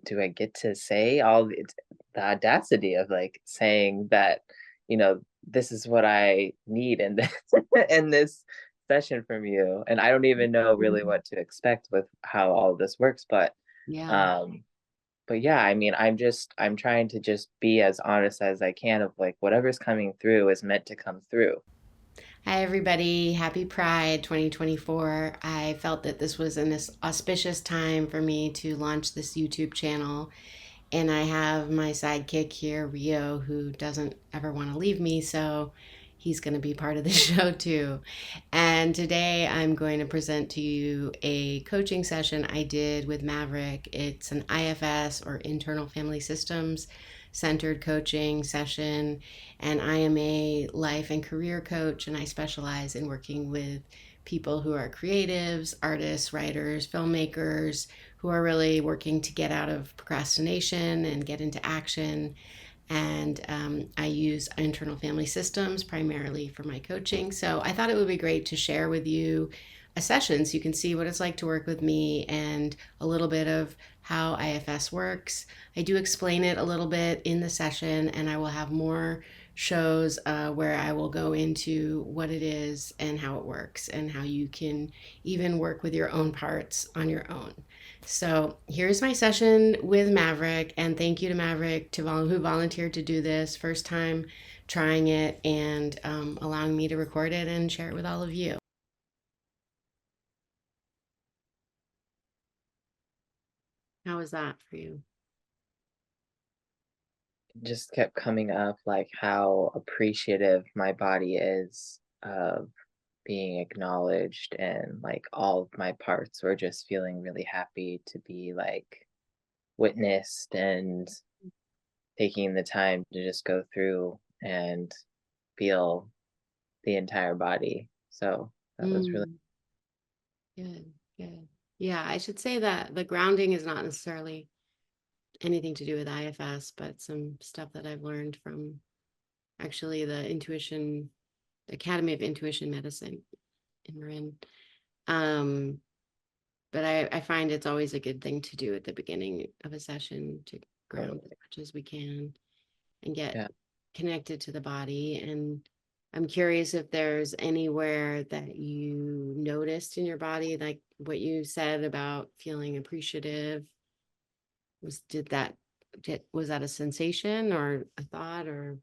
do I get to say all the audacity of like saying that, this is what I need in this in this session from you. And I don't even know really Mhm. what to expect with how all this works, Yeah. um but yeah, I mean, I'm trying to just be as honest as I can of like whatever's coming through is meant to come through. Hi, everybody. Happy Pride 2024. I felt that this was an auspicious time for me to launch this YouTube channel. And I have my sidekick here, Rio, who doesn't ever want to leave me. So he's going to be part of the show too. And today I'm going to present to you a coaching session I did with Maverick. It's an IFS or internal family systems centered coaching session. And I am a life and career coach, and I specialize in working with people who are creatives, artists, writers, filmmakers, who are really working to get out of procrastination and get into action. And I use internal family systems primarily for my coaching. So I thought it would be great to share with you a session so you can see what it's like to work with me and a little bit of how IFS works. I do explain it a little bit in the session, and I will have more shows where I will go into what it is and how it works and how you can even work with your own parts on your own. So here's my session with Maverick, and thank you to Maverick who volunteered to do this first time trying it and allowing me to record it and share it with all of you. How was that for you? It just kept coming up like how appreciative my body is of being acknowledged, and like all of my parts were just feeling really happy to be like witnessed and taking the time to just go through and feel the entire body. So that was really Mm, good, good. Yeah, I should say that the grounding is not necessarily anything to do with IFS, but some stuff that I've learned from actually the Academy of Intuition Medicine in Marin. Um, but I find it's always a good thing to do at the beginning of a session to ground as totally. much as we can and get Yeah. connected to the body. And I'm curious if there's anywhere that you noticed in your body, like what you said about feeling appreciative. Was did that was that a sensation or a thought or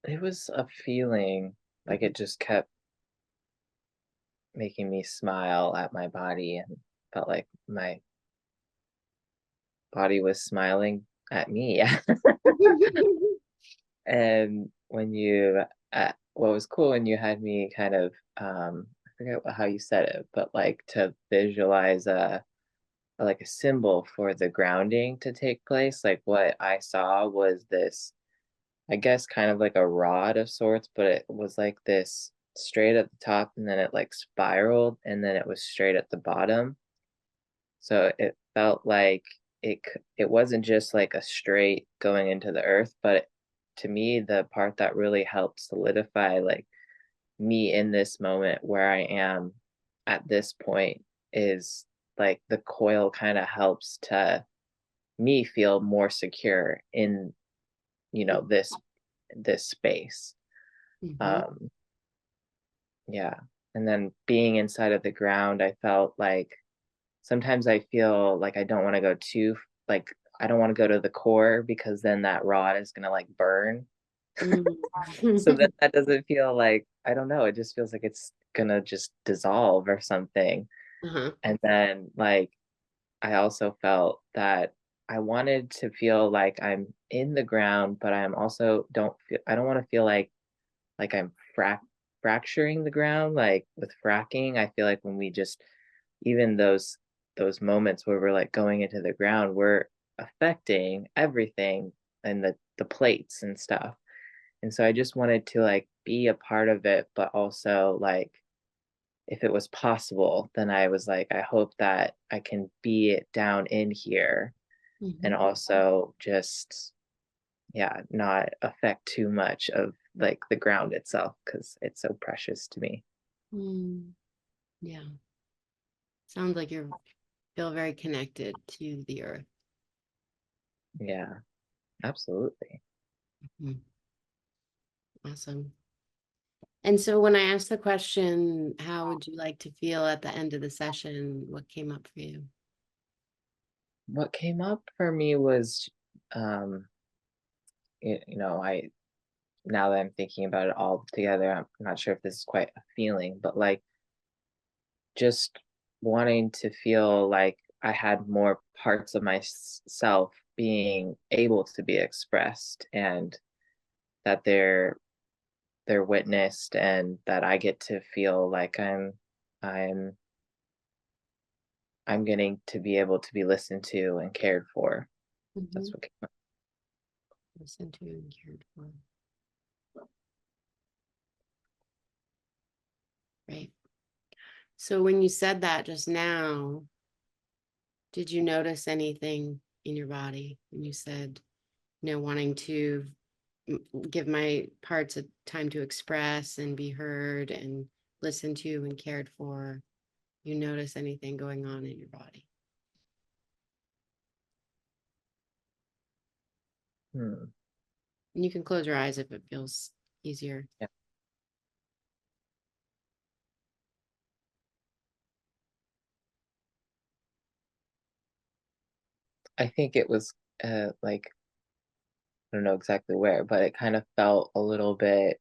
It was a feeling, like Mhm. it just kept making me smile at my body and felt like my body was smiling at me. And what was cool when you had me kind of, I forget how you said it, but like to visualize like a symbol for the grounding to take place. Like what I saw was this, I guess, kind of like a rod of sorts, but it was like this straight at the top, and then it like spiraled, and then it was straight at the bottom. So it felt like it wasn't just like a straight going into the earth, but to me, the part that really helped solidify like me in this moment where I am at this point is like the coil kind of helps to me feel more secure in, this space. Mhm. Um, yeah. And then being inside of the ground, I felt like sometimes I feel like I don't want to go too like I don't want to go to the core because then that rod is gonna like burn. So Mhm. then that doesn't feel like, I don't know, it just feels like it's gonna just dissolve or something. Uh-huh. And then like I also felt that I wanted to feel like I'm in the ground, but I'm also don't feel I don't want to feel like I'm fracturing the ground, like with fracking. I feel like when we just even those moments where we're like going into the ground, we're affecting everything and the plates and stuff. And so I just wanted to like be a part of it, but also like if it was possible, then I was like, I hope that I can be it down in here and Mhm. also just, yeah, not affect too much of like the ground itself because it's so precious to me. Mm. Yeah. Sounds like you're feel very connected to the earth. Yeah, absolutely. Mhm. Awesome. And so when I asked the question, how would you like to feel at the end of the session? What came up for you? What came up for me was, um, I now that I'm thinking about it all together, I'm not sure if this is quite a feeling, but like just wanting to feel like I had more parts of myself being able to be expressed and that they're witnessed and that I get to feel like I'm I'm getting to be able to be listened to and cared for. Hmm. That's what came up. Listen to and cared for. Right. So when you said that just now, did you notice anything in your body when you said, wanting to give my parts a time to express and be heard and listened to and cared for? You notice anything going on in your body? Hmm. And you can close your eyes if it feels easier. Yeah. I think it was like I don't know exactly where, but it kind of felt a little bit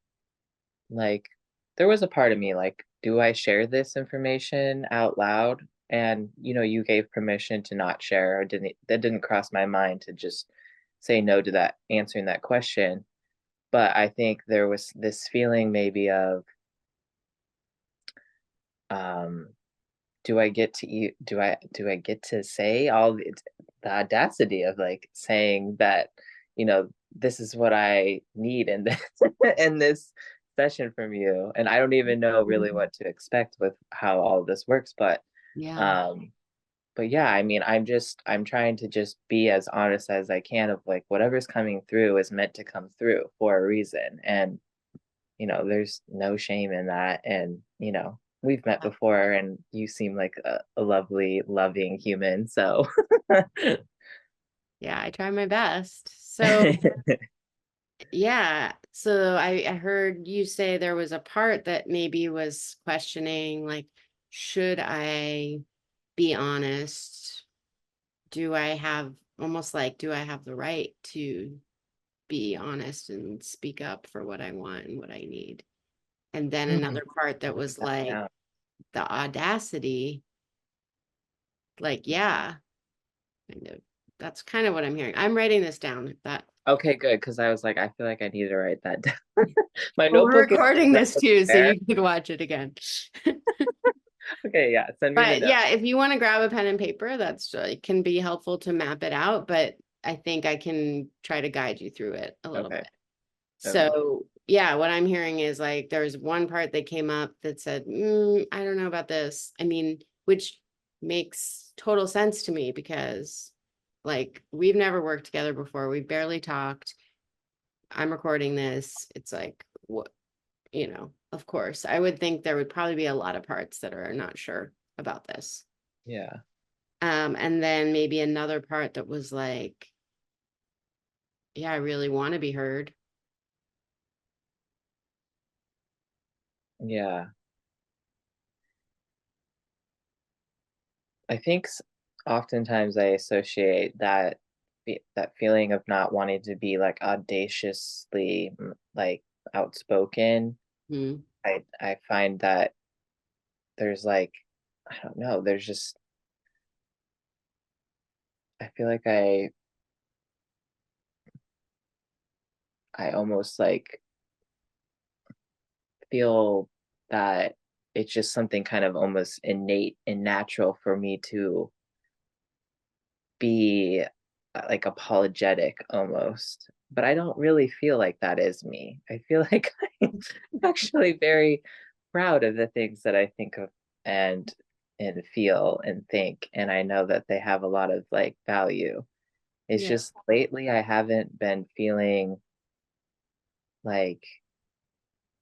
like there was a part of me like, do I share this information out loud? And you gave permission to not share, or didn't that didn't cross my mind to just say no to that answering that question. But I think there was this feeling maybe of um do I get to say the audacity of like saying that, this is what I need in this in this session from you. And I don't even know really Mhm. what to expect with how all of this works, Yeah. um but yeah, I mean, I'm trying to just be as honest as I can of like whatever's coming through is meant to come through for a reason. And there's no shame in that. And, we've met before and you seem like a lovely, loving human. So, Yeah, I try my best. So, yeah. So I heard you say there was a part that maybe was questioning, like, should I be honest? Do I have almost like, do I have the right to be honest and speak up for what I want and what I need? And then Hmm, another part that write was that like down. the audacity, like, yeah, kind of. That's kind of what I'm hearing. I'm writing this down. If that Okay, good. Cause I was like, I feel like I need to write that down. My Well, we're notebook is recording right this over too, so there. you can watch it again. Okay, yeah. Send me the But note. yeah, if you want to grab a pen and paper, that's it can be helpful to map it out, but I think I can try to guide you through it a little Okay. bit. Okay. So yeah, what I'm hearing is like there's one part that came up that said, I don't know about this. I mean, which makes total sense to me because like we've never worked together before. We barely talked. I'm recording this. It's like, what, of course, I would think there would probably be a lot of parts that are not sure about this. Yeah. And then maybe another part that was like, yeah, I really want to be heard. Yeah. I think oftentimes I associate that feeling of not wanting to be like audaciously like outspoken. Hmm. I find that there's like I don't know, there's just I feel like I almost like feel that it's just something kind of almost innate and natural for me to be, like, apologetic almost, but I don't really feel like that is me. I feel like I'm actually very proud of the things that I think of and feel and think, and I know that they have a lot of, like, value. It's Yeah. just lately I haven't been feeling, like,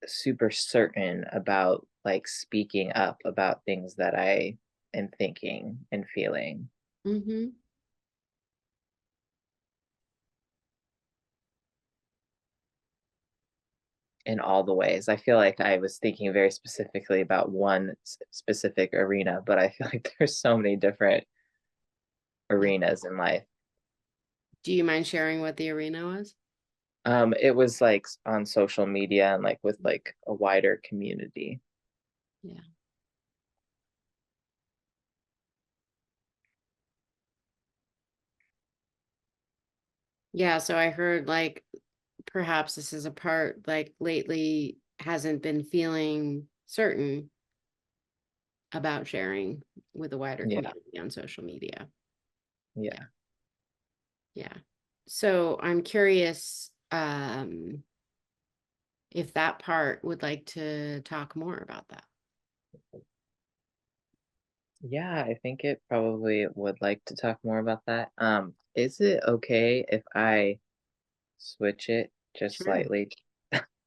super certain about, like, speaking up about things that I and thinking and feeling Mm-hmm. in all the ways. I feel like I was thinking very specifically about one specific arena, but I feel like there's so many different Yeah. arenas in life. Do you mind sharing what the arena was? It was like on social media and like with like a wider community. Yeah. Yeah, so I heard like perhaps this is a part like lately hasn't been feeling certain about sharing with a wider Yeah, community on social media. Yeah. yeah. Yeah. So I'm curious if that part would like to talk more about that. Yeah, I think it probably would like to talk more about that. Is it okay if I switch it just Sure. slightly?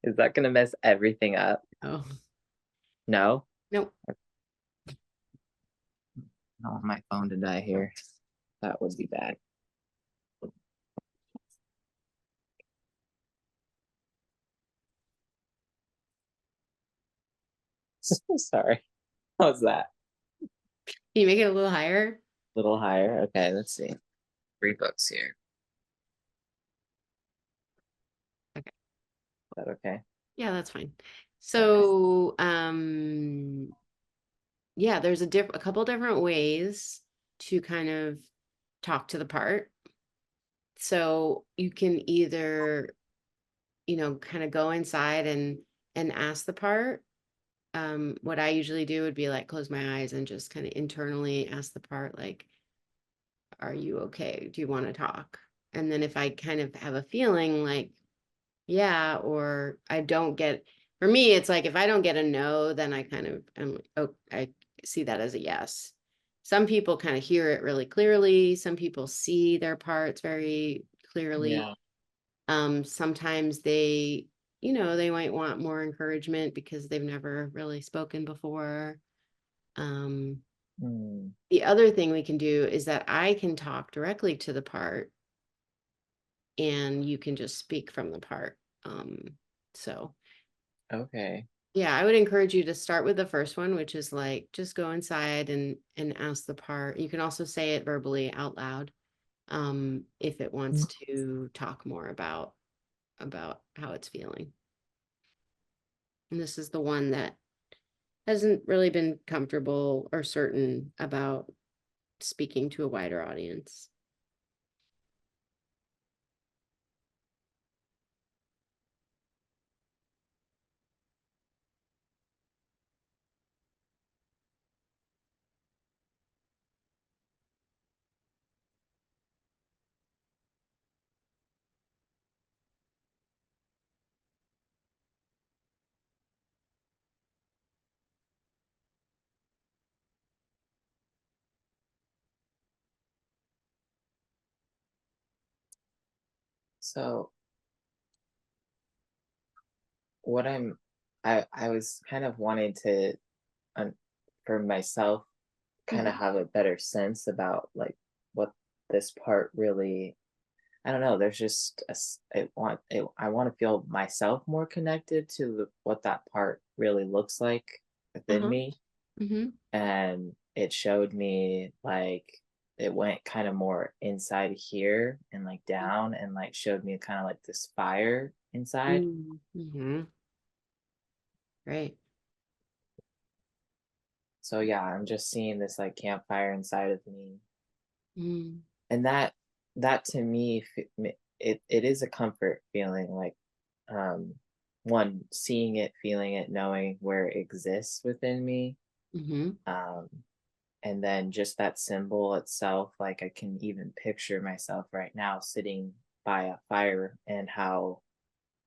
Is that gonna mess everything up? Oh, No? no. I don't want my phone to die here. That would be bad. Sorry. How's that? Can you make it a little higher? A little higher? Okay, let's see. Three books here. Okay. Is that okay? Yeah, that's fine. Okay. So, yeah, there's a couple different ways to kind of talk to the part. So you can either, kind of go inside and ask the part. What I usually do would be like close my eyes and just kind of internally ask the part like, are you okay? Do you want to talk? And then if I kind of have a feeling like, yeah, or I don't get, for me, it's like if I don't get a no, then I kind of am like, oh, I see that as a yes. Some people kind of hear it really clearly. Some people see their parts very clearly. Yeah. Sometimes they might want more encouragement because they've never really spoken before. Um, Hmm. the other thing we can do is that I can talk directly to the part and you can just speak from the part. So Okay. yeah, I would encourage you to start with the first one, which is like just go inside and ask the part. You can also say it verbally out loud, if it wants to talk more about how it's feeling. And this is the one that hasn't really been comfortable or certain about speaking to a wider audience. So what I was kind of wanting to um, for myself kind of Mhm. have a better sense about like what this part really I don't know. There's just I want to feel myself more connected to what that part really looks like within Uh-huh. me, Mm-hmm. and it showed me like it went kind of more inside here and like down and like showed me kind of like this fire inside. Mm-hmm. Right. So yeah, I'm just seeing this like campfire inside of me, Mm. and that to me it is a comfort feeling like um one seeing it, feeling it, knowing where it exists within me, Mm-hmm. um and then just that symbol itself, like I can even picture myself right now sitting by a fire and how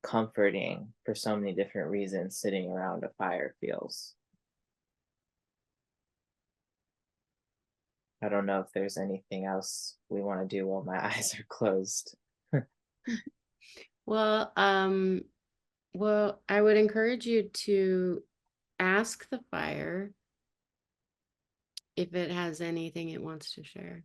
comforting for so many different reasons sitting around a fire feels. I don't know if there's anything else we want to do while my eyes are closed. Well, I would encourage you to ask the fire if it has anything it wants to share.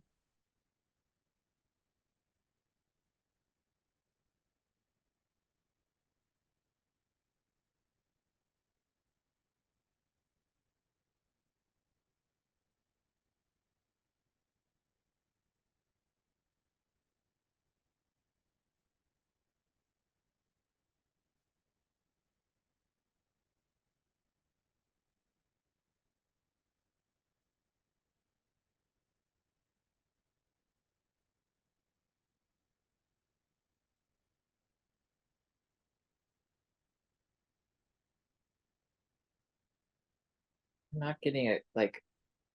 I'm not getting it. Like,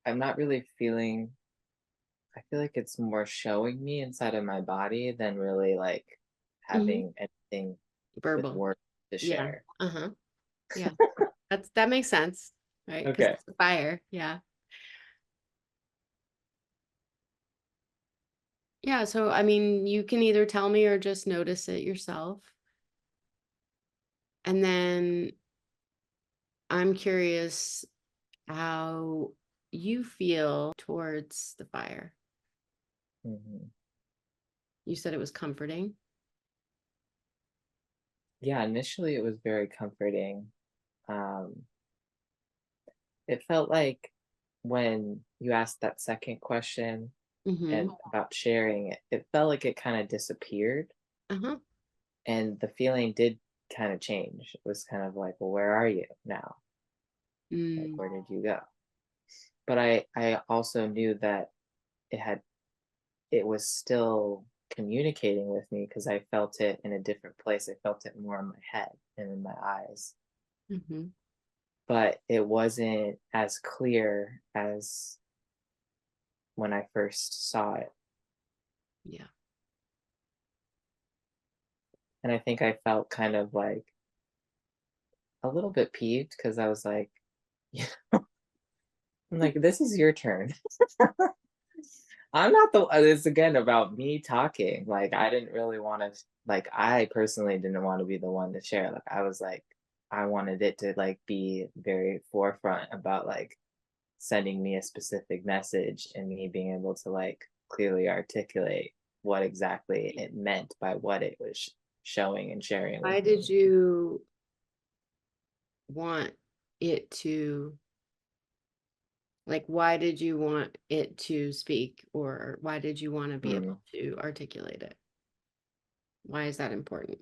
I'm not really feeling, I feel like it's more showing me inside of my body than really like Hmm. having anything with Verbal. words to Yeah. share. Uh-huh. Yeah. That makes sense, right? Because Okay. it's the fire. Yeah. Yeah. So, I mean, you can either tell me or just notice it yourself. And then I'm curious how you feel towards the fire. Hmm. You said it was comforting. Yeah, initially it was very comforting. Um, it felt like when you asked that second question Mm-hmm. and about sharing it, it felt like it kind of disappeared. Uh-huh. And the feeling did kind of change. It was kind of like, well, where are you now? Like, Mm, where did you go? But I also knew that it had it was still communicating with me because I felt it in a different place. I felt it more in my head and in my eyes. mm-hmm. But it wasn't as clear as when I first saw it. Yeah. And I think I felt kind of like a little bit peeved because I was like, I'm like, this is your turn. I'm not the it's again about me talking. Like I didn't really want to like I personally didn't want to be the one to share. Like I was like I wanted it to like be very forefront about like sending me a specific message and me being able to like clearly articulate what exactly it meant by what it was showing and sharing with Why did me. you want it to, like, why did you want it to speak, or why did you want to be Hmm. able to articulate it? Why is that important?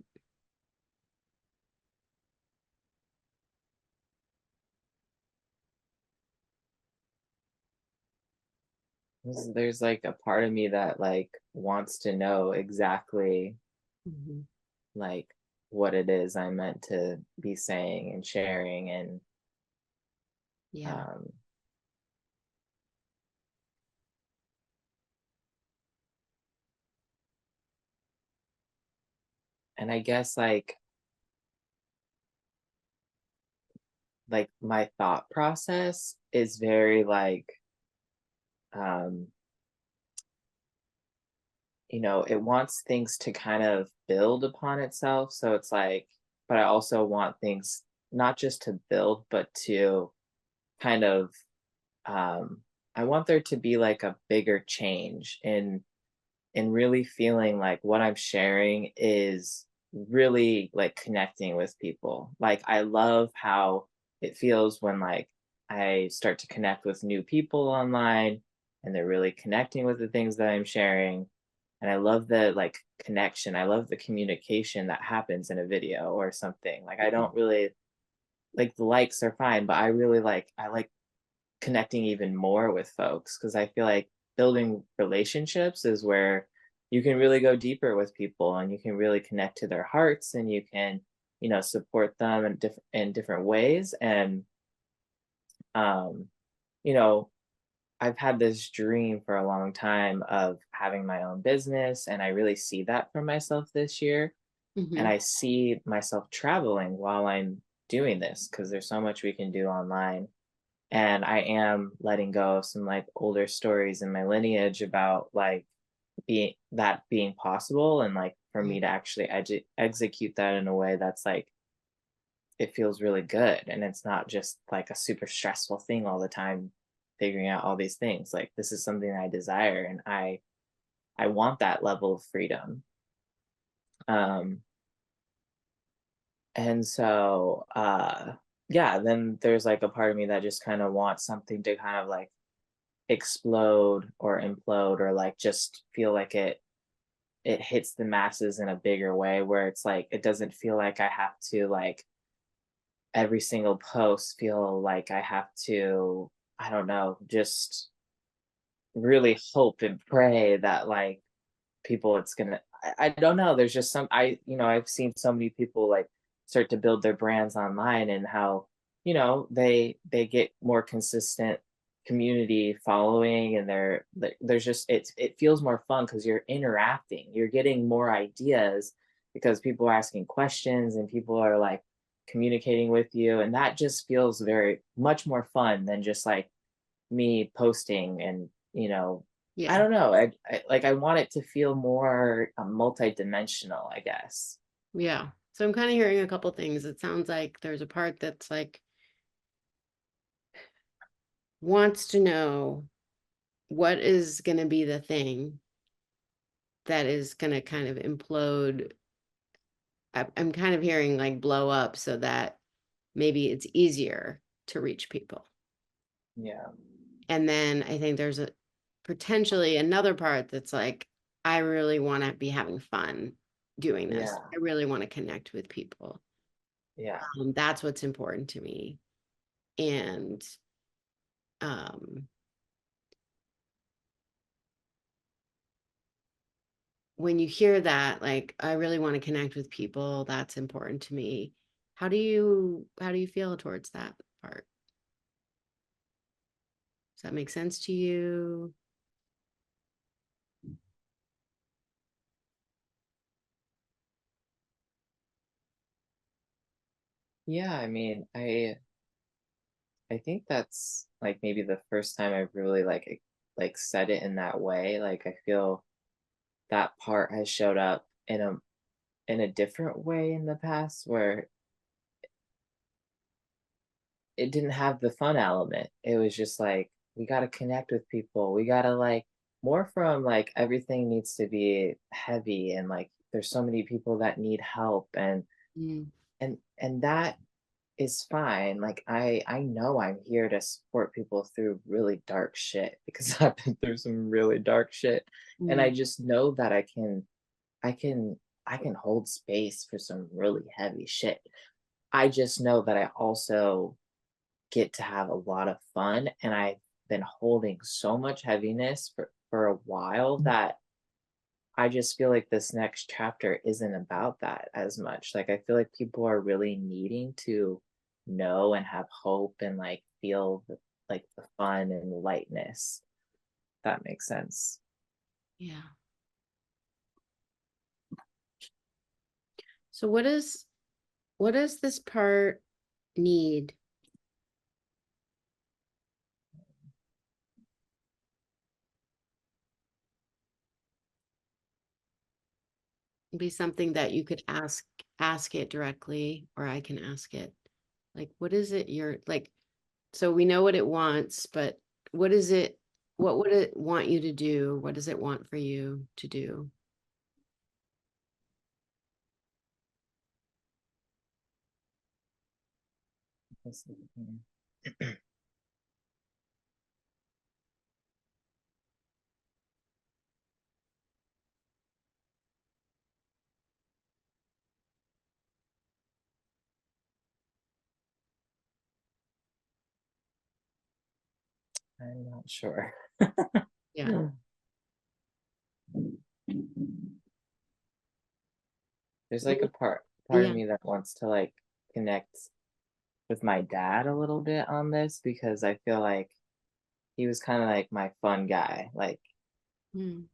There's like a part of me that like wants to know exactly Hmm. like what it is I meant to be saying and sharing Yeah. um and I guess like my thought process is very like um it wants things to kind of build upon itself, so it's like but I also want things not just to build but to kind of um I want there to be like a bigger change in really feeling like what I'm sharing is really like connecting with people. Like I love how it feels when like I start to connect with new people online and they're really connecting with the things that I'm sharing. And I love the like connection. I love the communication that happens in a video or something. Like I don't really like the likes are fine, but I like connecting even more with folks because I feel like building relationships is where you can really go deeper with people and you can really connect to their hearts and you can, support them in different ways. And um, you know, I've had this dream for a long time of having my own business, and I really see that for myself this year. And Hmm. I see myself traveling while I'm doing this because there's so much we can do online and I am letting go of some like older stories in my lineage about like being possible and like for Yeah. me to actually execute that in a way that's like it feels really good and it's not just like a super stressful thing all the time figuring out all these things. Like this is something I desire, and I want that level of freedom. Um, and so yeah, then there's like a part of me that just kind of wants something to kind of like explode or implode, or like just feel like it hits the masses in a bigger way, where it's like it doesn't feel like I have to like every single post feel like I have to, I don't know, just really hope and pray that like people it's gonna, I don't know, there's just some, I've seen so many people like start to build their brands online, and how they get more consistent community following, and there's just it feels more fun because you're interacting, you're getting more ideas because people are asking questions and people are like communicating with you, and that just feels very much more fun than just like me posting. And I Yeah. don't know, I want it to feel more multi-dimensional, I guess. Yeah. So I'm kind of hearing a couple things. It sounds like there's a part that's like wants to know what is going to be the thing that is going to kind of implode. I'm kind of hearing like blow up so that maybe it's easier to reach people. Yeah, And then I think there's a potentially another part that's like, I really want to be having fun doing this. yeah, I really want to connect with people. yeah, That's what's important to me. And um, when you hear that, like, I really want to connect with people, that's important to me. How do you feel towards that part? Does that make sense to you? yeah. I mean, I think that's like maybe the first time I've really like said it in that way. Like I feel that part has showed up in a different way in the past, where it didn't have the fun element. It was just like, we got to connect with people. We got to like more from like everything needs to be heavy, and like there's so many people that need help, Mm, and that is fine. Like I know I'm here to support people through really dark shit because I've been through some really dark shit, and I mm, just know that I can I can hold space for some really heavy shit. I just know that I also get to have a lot of fun, and I've been holding so much heaviness for a while that I just feel like this next chapter isn't about that as much. Like I feel like people are really needing to know and have hope and like feel like the fun and the lightness. That makes sense. yeah. So what does this part need? Be something that you could ask it directly, or I can ask it. Like, what is it you're like? So we know what it wants, but what is it? What would it want you to do? What does it want for you to do? I'm not sure. Yeah. There's like a Maybe- part of Yeah. me that wants to like connect with my dad a little bit on this, because I feel like he was kind of like my fun guy. Like Mm,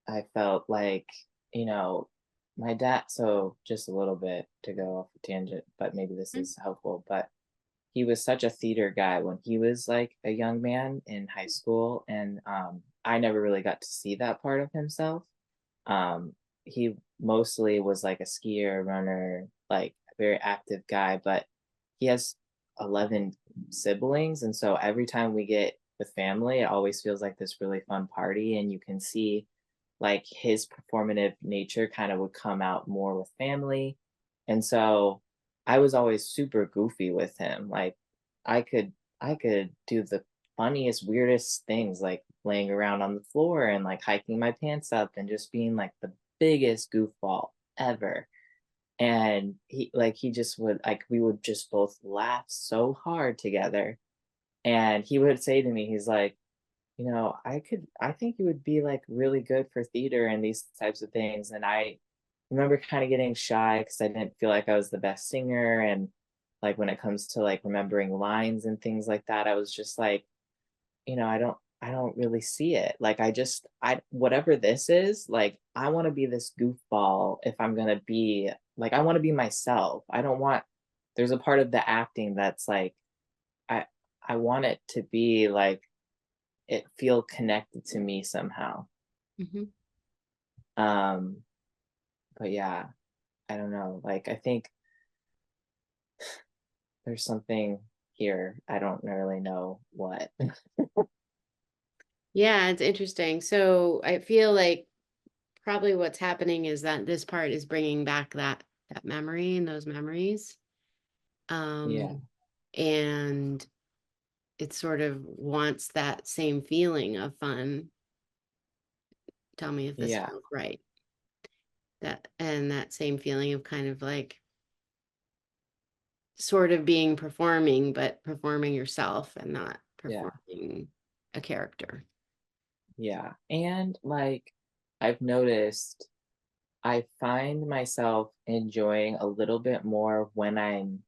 I felt like, you know, my dad, so just a little bit to go off a tangent, but maybe this mm, is helpful. But he was such a theater guy when he was like a young man in high school. And I never really got to see that part of himself. He mostly was like a skier, runner, like a very active guy, but he has 11 siblings. And so every time we get with family, it always feels like this really fun party, and you can see like his performative nature kind of would come out more with family. And so I was always super goofy with him. Like I could I could do the funniest, weirdest things like laying around on the floor and like hiking my pants up and just being like the biggest goofball ever. And he just would like we would just both laugh so hard together. And he would say to me, he's like, I think you would be like really good for theater and these types of things. And I remember kind of getting shy because I didn't feel like I was the best singer. And like when it comes to like remembering lines and things like that, I was just like, I don't really see it. Like I whatever this is, like I want to be this goofball if I'm gonna be like I want to be myself. I don't want there's a part of the acting that's like I I want it to be like it feel connected to me somehow. Hmm. Um, but yeah, I don't know. Like I think there's something here. I don't really know what. Yeah, it's interesting. So I feel like probably what's happening is that this part is bringing back that memory and those memories. Yeah, Um, and it sort of wants that same feeling of fun. Tell me if this yeah, feels right. That and that same feeling of kind of like sort of being performing, but performing yourself and not yeah, performing a character. yeah. And like I've noticed I find myself enjoying a little bit more when I'm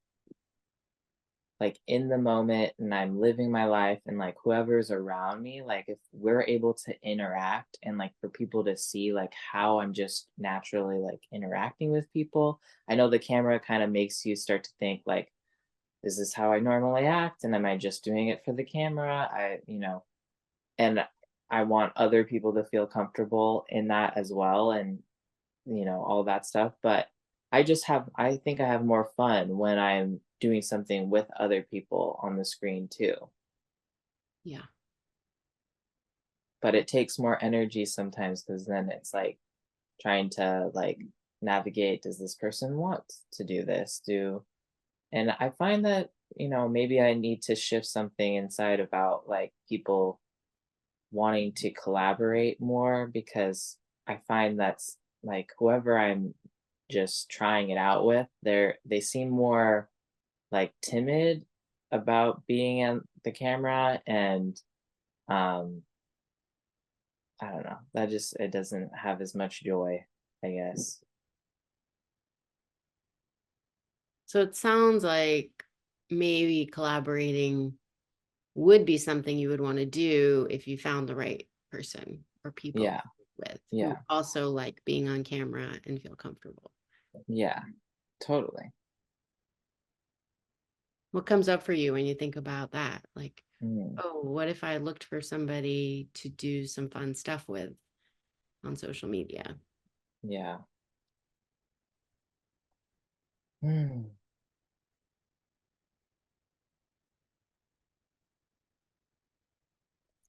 like in the moment and I'm living my life and like whoever's around me, like if we're able to interact and like for people to see like how I'm just naturally like interacting with people. I know the camera kind of makes you start to think like, is this how I normally act? And am I just doing it for the camera? And I want other people to feel comfortable in that as well. And all that stuff. But I think I have more fun when I'm doing something with other people on the screen too. Yeah. But it takes more energy sometimes because then it's like trying to like navigate, does this person want to do this? And I find that, maybe I need to shift something inside about like people wanting to collaborate more because I find that's like whoever I'm just trying it out with, they seem more like timid about being on the camera and um I don't know. That just it doesn't have as much joy, I guess. So it sounds like maybe collaborating would be something you would want to do if you found the right person or people Yeah. with who Yeah. also like being on camera and feel comfortable. Yeah. Totally. What comes up for you when you think about that? Like, Mm, oh, what if I looked for somebody to do some fun stuff with on social media? yeah. Mm.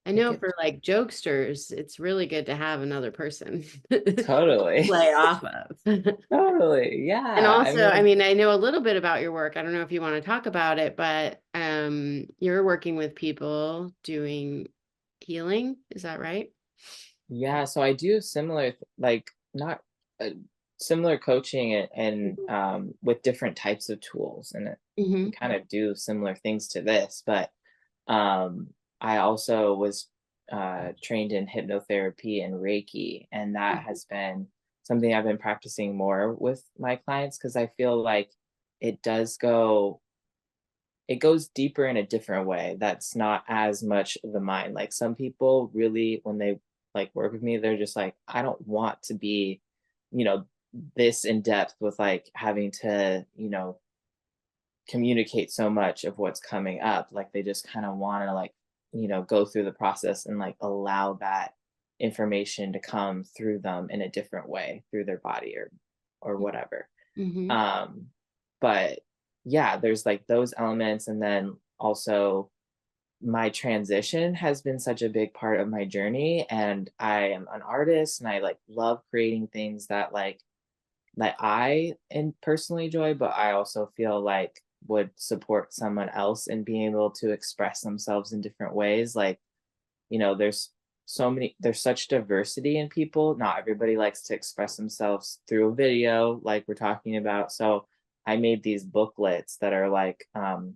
I It know gets for like jokesters, it's really good to have another person to totally. play off of. Totally. And Yeah. I also, I mean, mean, I know a little bit about your work. I don't know if you want to talk about it, but you're working with people doing healing. Is that right? yeah, so I do similar, like not similar coaching and with different types of tools, and we Mm-hmm. kind of do similar things to this. But um, I also was trained in hypnotherapy and Reiki, and that has been something I've been practicing more with my clients because I feel like it does go it goes deeper in a different way that's not as much the mind. Like some people really when they like work with me, they're just like, I don't want to be, you know, this in depth with like having to, communicate so much of what's coming up. Like they just kind of want to like, go through the process and like allow that information to come through them in a different way through their body or whatever. Mm-hmm. Um, but yeah, there's like those elements, and then also my transition has been such a big part of my journey, and I am an artist and I like love creating things that that I and personally enjoy, but I also feel like would support someone else in being able to express themselves in different ways. Like, there's there's such diversity in people. Not everybody likes to express themselves through a video, like we're talking about. So I made these booklets that are like kind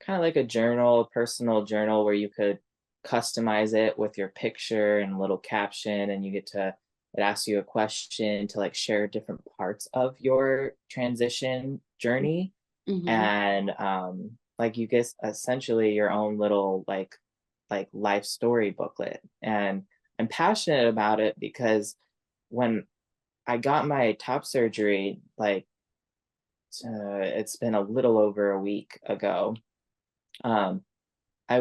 of like a journal, a personal journal where you could customize it with your picture and a little caption, and you get to it asks you a question to like share different parts of your transition journey, Mm-hmm. and like you get essentially your own little like life story booklet. And I'm passionate about it because when I got my top surgery, like it's been a little over a week ago. um I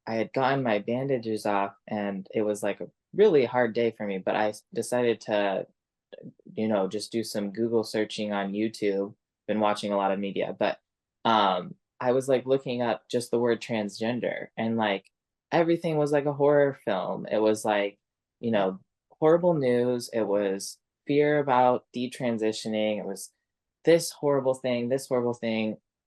had gotten my bandages off, and it was like a really hard day for me, but decided to, just do some Google searching on YouTube. Been watching a lot of media, but I was like looking up just the word transgender, and like everything was like a horror film. It was like, you know, horrible news. It was fear about detransitioning. It was this horrible thing,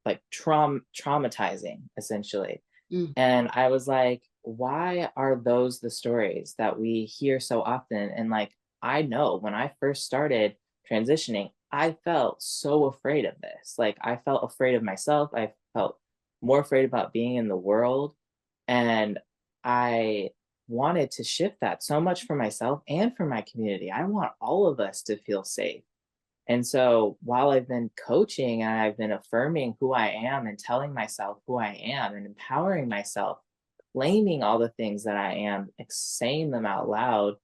like traumatizing essentially. Mm-hmm. And I was like, why are those the stories that we hear so often? And like, I know when I first started transitioning, I felt so afraid of this. Like, I felt afraid of myself. I felt more afraid about being in the world. And I wanted to shift that so much for myself and for my community. I want all of us to feel safe. And so while I've been coaching and I've been affirming who I am and telling myself who I am and empowering myself, claiming all the things that I am, saying them out loud,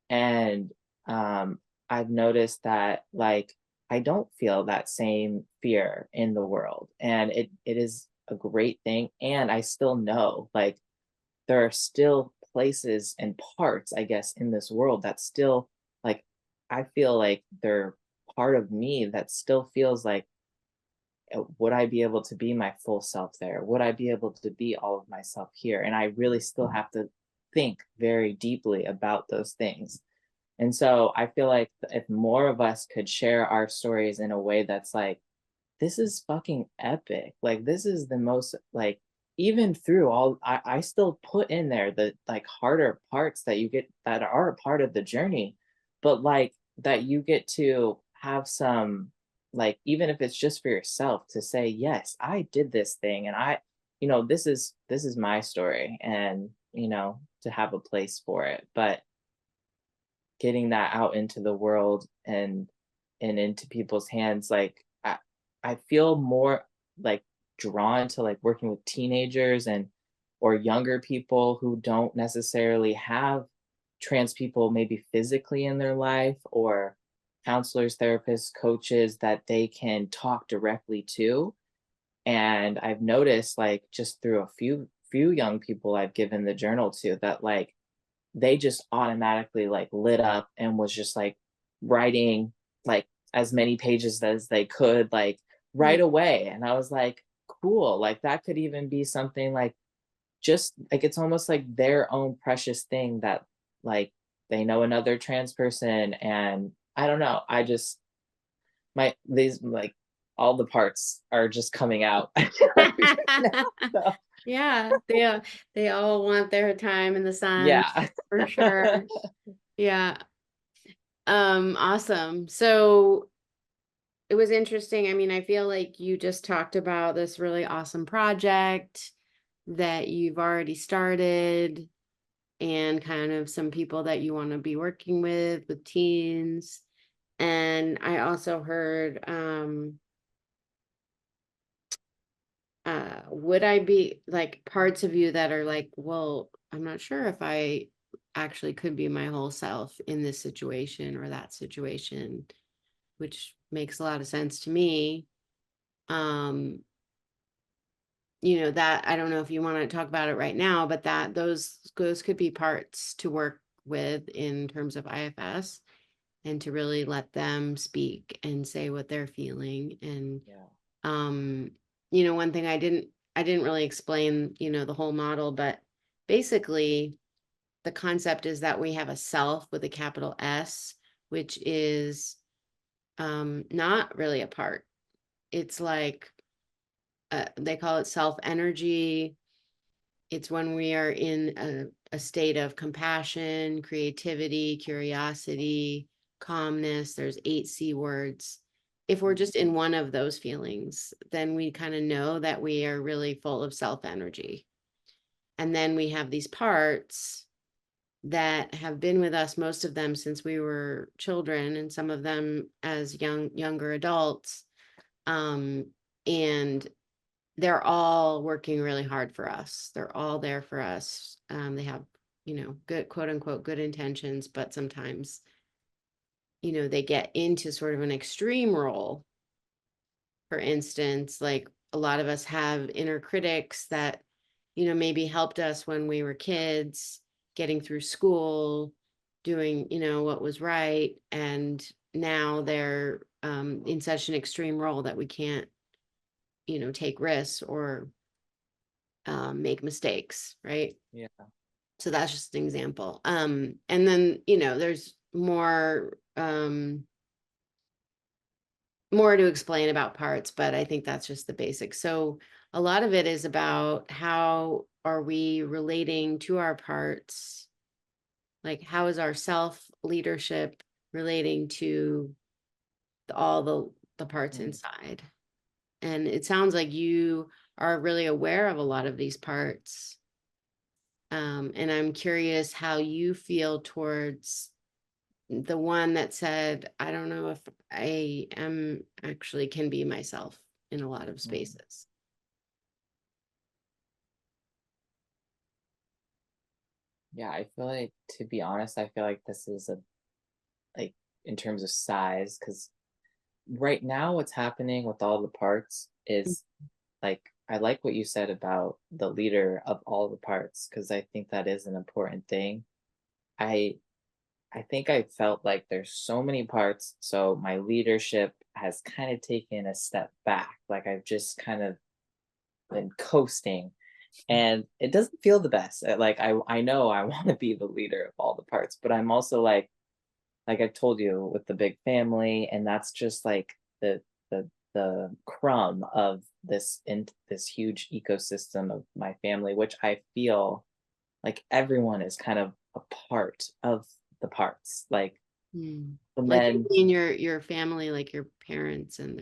and um, I've noticed that like I don't feel that same fear in the world, and it is a great thing. And I still know like there are still places and parts, I guess, in this world that still like I feel like they're part of me that still feels like, would I be able to be my full self there? Would I be able to be all of myself here? And I really still have to think very deeply about those things. And so I feel like if more of us could share our stories in a way that's like, this is fucking epic. Like, this is the most, like, even through all, I still put in there the like harder parts that you get that are a part of the journey, but like that you get to have some, like, even if it's just for yourself to say, yes, I did this thing, and this is my story, and, to have a place for it. But getting that out into the world and into people's hands, like I feel more like drawn to like working with teenagers and or younger people who don't necessarily have trans people maybe physically in their life, or counselors, therapists, coaches that they can talk directly to. And I've noticed like just through a few young people I've given the journal to that like they just automatically like lit up and was just like writing like as many pages as they could like right away. And I was like, cool, like that could even be something like just like it's almost like their own precious thing that like they know another trans person. And I don't know, I just my these like all the parts are just coming out right now. So, Yeah, they all want their time in the sun yeah. for sure. Yeah. Awesome. So it was interesting. I mean, I feel like you just talked about this really awesome project that you've already started and kind of some people that you want to be working with teens. And I also heard would I be like parts of you that are like, well, I'm not sure if I actually could be my whole self in this situation or that situation, which makes a lot of sense to me. Um, that I don't know if you want to talk about it right now, but that those could be parts to work with in terms of IFS and to really let them speak and say what they're feeling. And Yeah. um, one thing I didn't really explain, the whole model, but basically the concept is that we have a self with a capital S, which is not really a part. It's like they call it self energy. It's when we are in a state of compassion, creativity, curiosity, calmness. There's 8 C words. If we're just in one of those feelings, then we kind of know that we are really full of self energy. And then we have these parts that have been with us, most of them since we were children, and some of them as younger adults. And they're all working really hard for us. They're all there for us. They have, good, quote unquote, good intentions, but sometimes, they get into sort of an extreme role. For instance, like a lot of us have inner critics that, maybe helped us when we were kids, getting through school, doing, what was right. And now they're in such an extreme role that we can't, take risks or make mistakes, right? Yeah. So that's just an example. And then, there's more to explain about parts, but I think that's just the basics. So a lot of it is about how are we relating to our parts? Like how is our self leadership relating to all the parts Mm. inside? And it sounds like you are really aware of a lot of these parts. And I'm curious how you feel towards the one that said, I don't know if I am actually can be myself in a lot of Mm. spaces. Yeah, I feel like, to be honest, I feel like this is a, like, in terms of size, because right now what's happening with all the parts is, like, I like what you said about the leader of all the parts, because I think that is an important thing. I I think I felt like there's so many parts, so my leadership has kind of taken a step back. Like I've just kind of been coasting, and it doesn't feel the best. Like I know I want to be the leader of all the parts, but I'm also like I've told you, with the big family, and that's just like the crumb of this huge ecosystem of my family, which I feel like everyone is kind of a part of the parts. Like, Hmm. and Like then in your family, like your parents and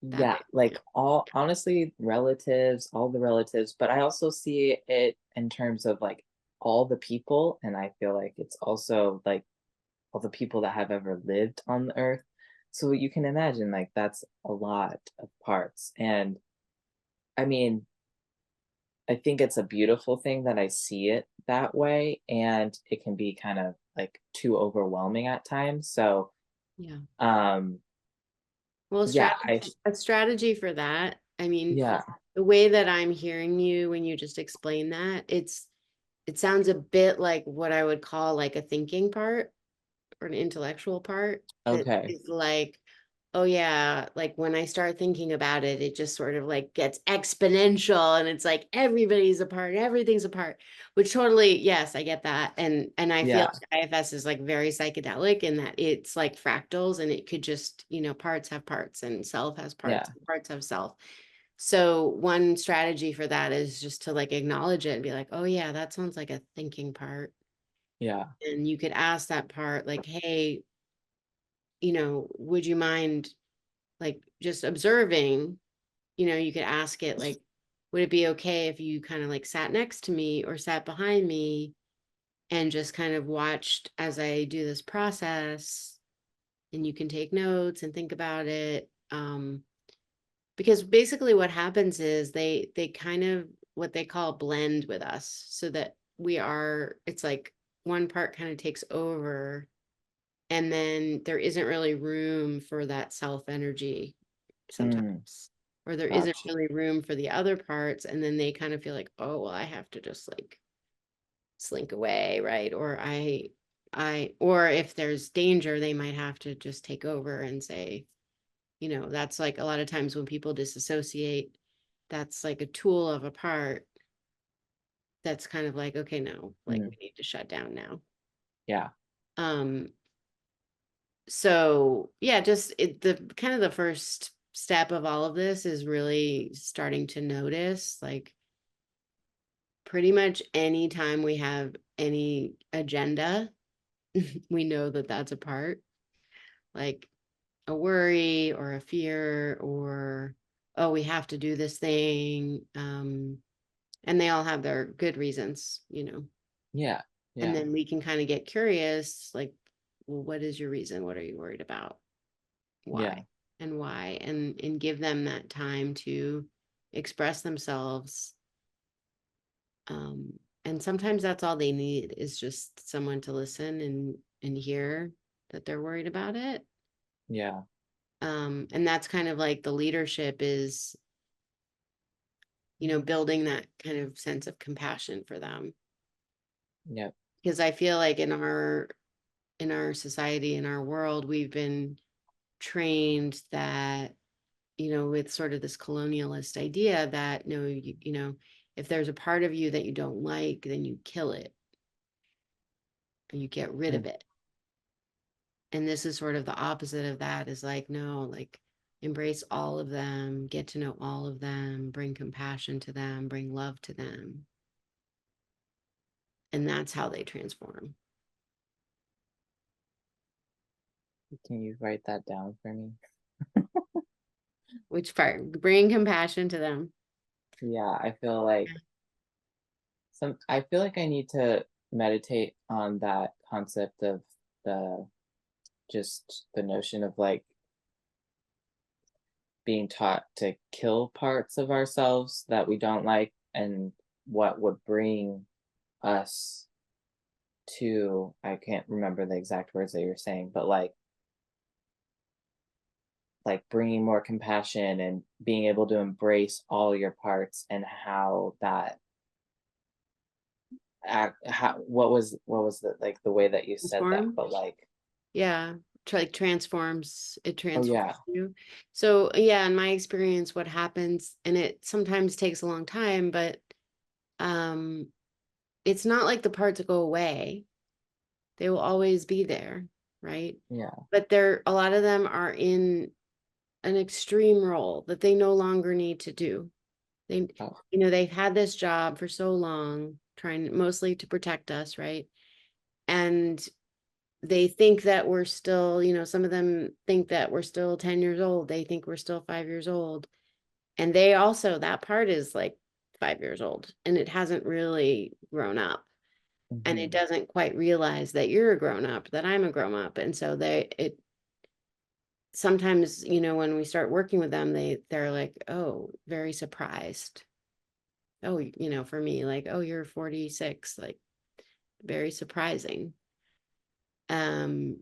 that yeah, like family. all honestly, relatives, all the relatives, but I also see it in terms of like all the people, and I feel like it's also like all the people that have ever lived on the earth. So you can imagine, like, that's a lot of parts. And I mean, I think it's a beautiful thing that I see it that way, and it can be kind of like too overwhelming at times. So, Yeah. um, Well, yeah, a strategy for that. I mean, yeah, the way that I'm hearing you when you just explain that, it sounds a bit like what I would call like a thinking part or an intellectual part that okay, is like, oh yeah, like when I start thinking about it, it just sort of like gets exponential and it's like everybody's a part, everything's a part, which totally, yes, I get that. And I feel yeah, like IFS is like very psychedelic in that it's like fractals and it could just, parts have parts and self has parts, yeah, and parts have self. So one strategy for that is just to like acknowledge it and be like, oh yeah, that sounds like a thinking part. yeah, And you could ask that part like, hey, would you mind like just observing? You could ask it like, would it be okay if you kind of like sat next to me or sat behind me and just kind of watched as I do this process, and you can take notes and think about it. Because basically what happens is they kind of what they call blend with us so that it's like one part kind of takes over, and then there isn't really room for that self energy mm, sometimes, or there isn't gotcha, really room for the other parts, and then they kind of feel like, oh well, I have to just like slink away, right? Or if there's danger, they might have to just take over and say, that's like a lot of times when people disassociate, that's like a tool of a part that's kind of like, okay, no, like Mm, we need to shut down now. yeah. Um, so yeah, just the kind of the first step of all of this is really starting to notice, like, pretty much anytime we have any agenda, we know that that's a part, like a worry or a fear or, oh, we have to do this thing. And they all have their good reasons, you know. Yeah. And Yeah. then we can kind of get curious, like, well, what is your reason? What are you worried about? Why? Yeah. And why? And give them that time to express themselves. And sometimes that's all they need is just someone to listen and hear that they're worried about it. Yeah. And that's kind of like the leadership is, you know, building that kind of sense of compassion for them. Yep. Because I feel like in our society, in our world, we've been trained that, you know, with sort of this colonialist idea that no, you know, if there's a part of you that you don't like, then you kill it and you get rid of Mm, it. And this is sort of the opposite of that is like, no, like embrace all of them, get to know all of them, bring compassion to them, bring love to them. And that's how they transform. can you write that down for me? Which part? Bring compassion to them. Yeah, I feel like I need to meditate on that concept of the just the notion of like being taught to kill parts of ourselves that we don't like and what would bring us to I can't remember the exact words that you're saying, but like bringing more compassion and being able to embrace all your parts and how that what was the like the way that you said that Transform. but like Yeah. Like transforms, it oh yeah transforms you. So yeah, in my experience, what happens, and it sometimes takes a long time, but um it's not like the parts go away. They will always be there, right? yeah But they're a lot of them are in an extreme role that they no longer need to do. They, oh you know, they've had this job for so long, trying mostly to protect us, right? And they think that we're still, you know, some of them think that we're still 10 years old. They think we're still 5 years old. And they also, that part is like 5 years old and it hasn't really grown up. And it hmm doesn't quite realize that you're a grown up, that I'm a grown up. And so it sometimes, you know, when we start working with them, they're like, oh, very surprised. Oh, you know, for me, like, oh, you're 46, like very surprising. Um,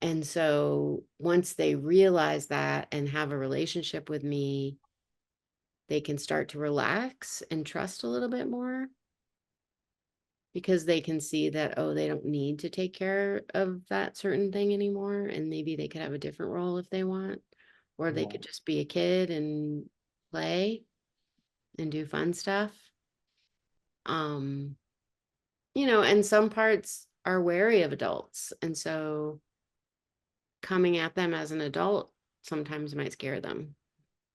and so once they realize that and have a relationship with me, they can start to relax and trust a little bit more because they can see that, oh, they don't need to take care of that certain thing anymore. And maybe they could have a different role if they want, or they yeah could just be a kid and play and do fun stuff. Um, you know, and some parts are wary of adults. And so coming at them as an adult sometimes might scare them.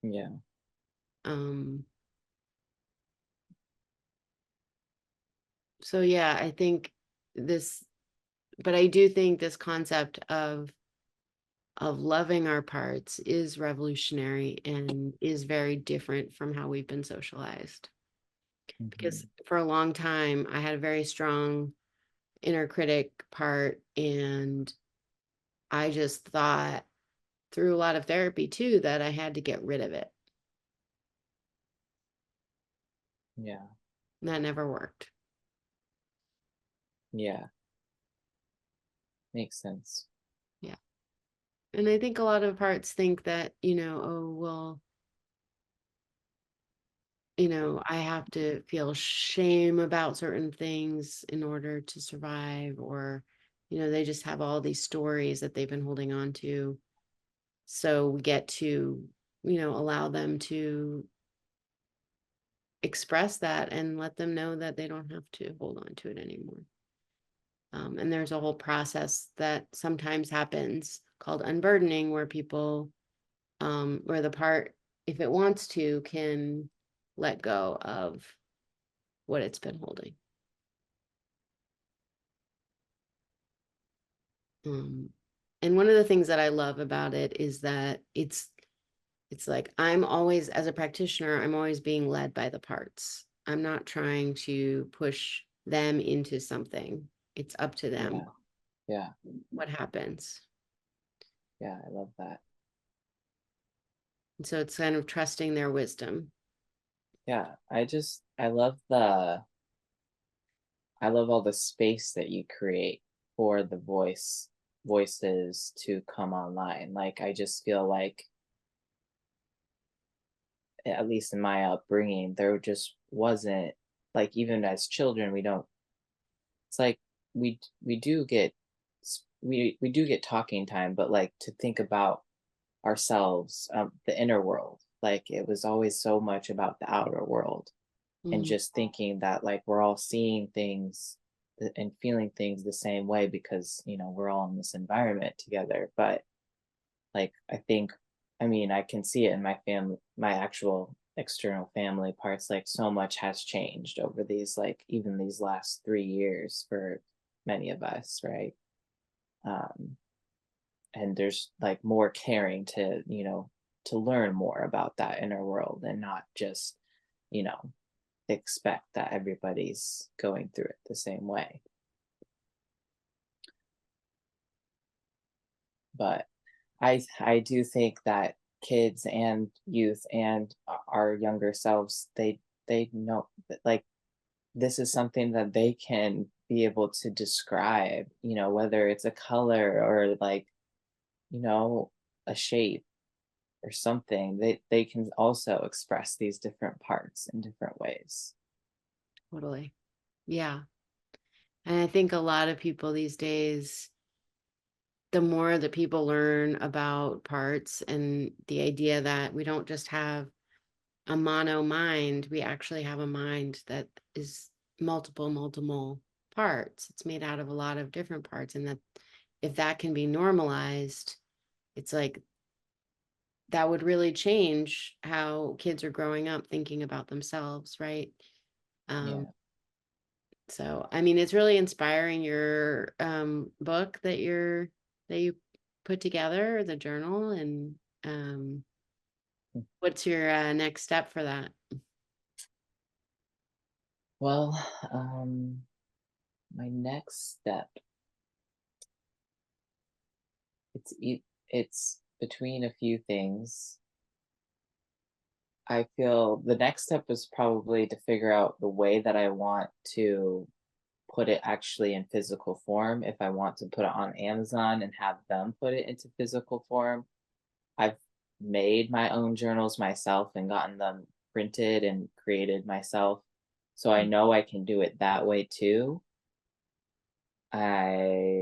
yeah Um, so yeah, I think this, but I do think this concept of loving our parts is revolutionary and is very different from how we've been socialized. Because hmm for a long time, I had a very strong inner critic part, and I just thought through a lot of therapy too that I had to get rid of it. yeah That never worked. yeah makes sense Yeah. And I think a lot of parts think that, you know, oh, well, you know, I have to feel shame about certain things in order to survive, or, you know, they just have all these stories that they've been holding on to. So we get to, you know, allow them to express that and let them know that they don't have to hold on to it anymore. And there's a whole process that sometimes happens called unburdening, where people, where the part, if it wants to, can let go of what it's been holding. Um, and one of the things that I love about it is that it's like I'm always, as a practitioner, I'm always being led by the parts. I'm not trying to push them into something. It's up to them Yeah. Yeah. what happens. Yeah. I love that. And so it's kind of trusting their wisdom. Yeah. I love all the space that you create for the voices to come online. Like I just feel like, at least in my upbringing, there just wasn't, like, even as children, we don't, it's like we do get we do get talking time, but like to think about ourselves, the inner world, like it was always so much about the outer world, and Mhm. just thinking that like we're all seeing things and feeling things the same way because we're all in this environment together. But like I think, I mean, I can see it in my family, my actual external family parts. Like so much has changed over these, like even these last 3 years for many of us, right? um and there's like more caring to to learn more about that inner world and not just you know expect that everybody's going through it the same way. But I do think that kids and youth and our younger selves, they know that like this is something that they can be able to describe, whether it's a color or like, you know, a shape or something. They can also express these different parts in different ways. Totally. Yeah. And I think a lot of people these days, the more that people learn about parts and the idea that we don't just have a mono mind, we actually have a mind that is multiple parts. It's made out of a lot of different parts. And that if that can be normalized, it's like that would really change how kids are growing up thinking about themselves, right? Um, Yeah. so I mean, it's really inspiring, your book that you put together, the journal, and um, what's your next step for that? Well, my next step, it's between a few things. I feel the next step is probably to figure out the way that I want to put it actually in physical form. If I want to put it on Amazon and have them put it into physical form, I've made my own journals myself and gotten them printed and created myself. So I know I can do it that way too.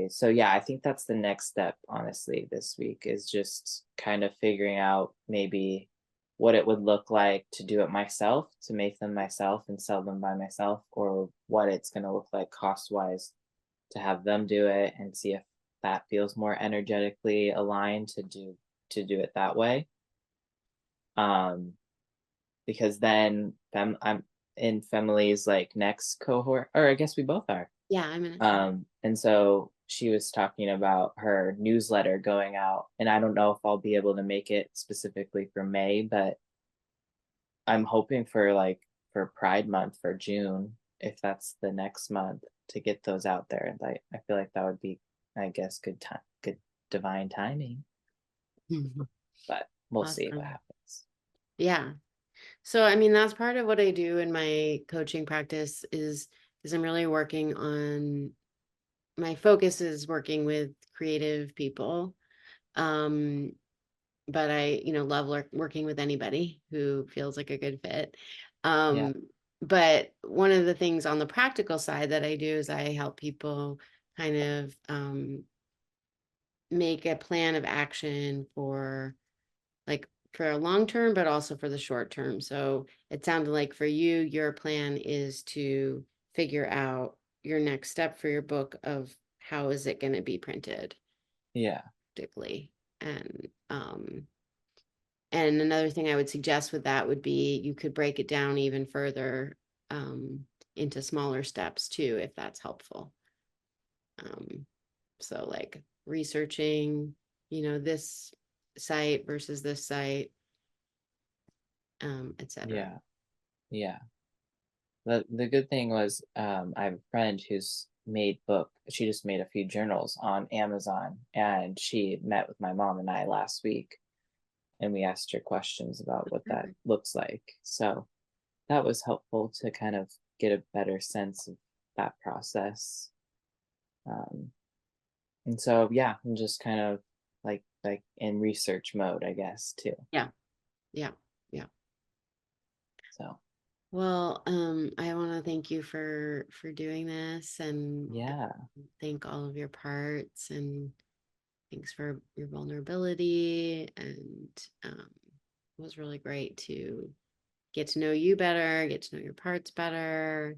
So yeah, I think that's the next step, honestly, this week is just kind of figuring out maybe what it would look like to do it myself, to make them myself and sell them by myself, or what it's going to look like cost wise to have them do it and see if that feels more energetically aligned to do it that way. Um, because then I'm in Family's like next cohort, or I guess we both are. Yeah, I'm in it. And so she was talking about her newsletter going out, and I don't know if I'll be able to make it specifically for May, but I'm hoping for like for Pride Month for June, if that's the next month, to get those out there. And I feel like that would be, I guess, good time, good divine timing. Mhm. But we'll see what Awesome. happens. Yeah. So I mean, that's part of what I do in my coaching practice is I'm really working on, my focus is working with creative people. Um, but I, love working with anybody who feels like a good fit. Yeah, Um, but one of the things on the practical side that I do is I help people kind of make a plan of action for like for a long term, but also for the short term. So it sounded like for you, your plan is to figure out your next step for your book of how is it going to be printed, Yeah. particularly. And and another thing I would suggest with that would be you could break it down even further into smaller steps too, if that's helpful. Um, so like researching, this site versus this site, etc. Yeah. Yeah. The good thing was I have a friend who's made book. She just made a few journals on Amazon, and she met with my mom and I last week, and we asked her questions about what that Perfect. looks like. So that was helpful to kind of get a better sense of that process. Um, and so yeah, I'm just kind of like in research mode, I guess, too. Yeah, yeah, yeah. So Well, I want to thank you for doing this and yeah, thank all of your parts and thanks for your vulnerability and it was really great to get to know you better, get to know your parts better.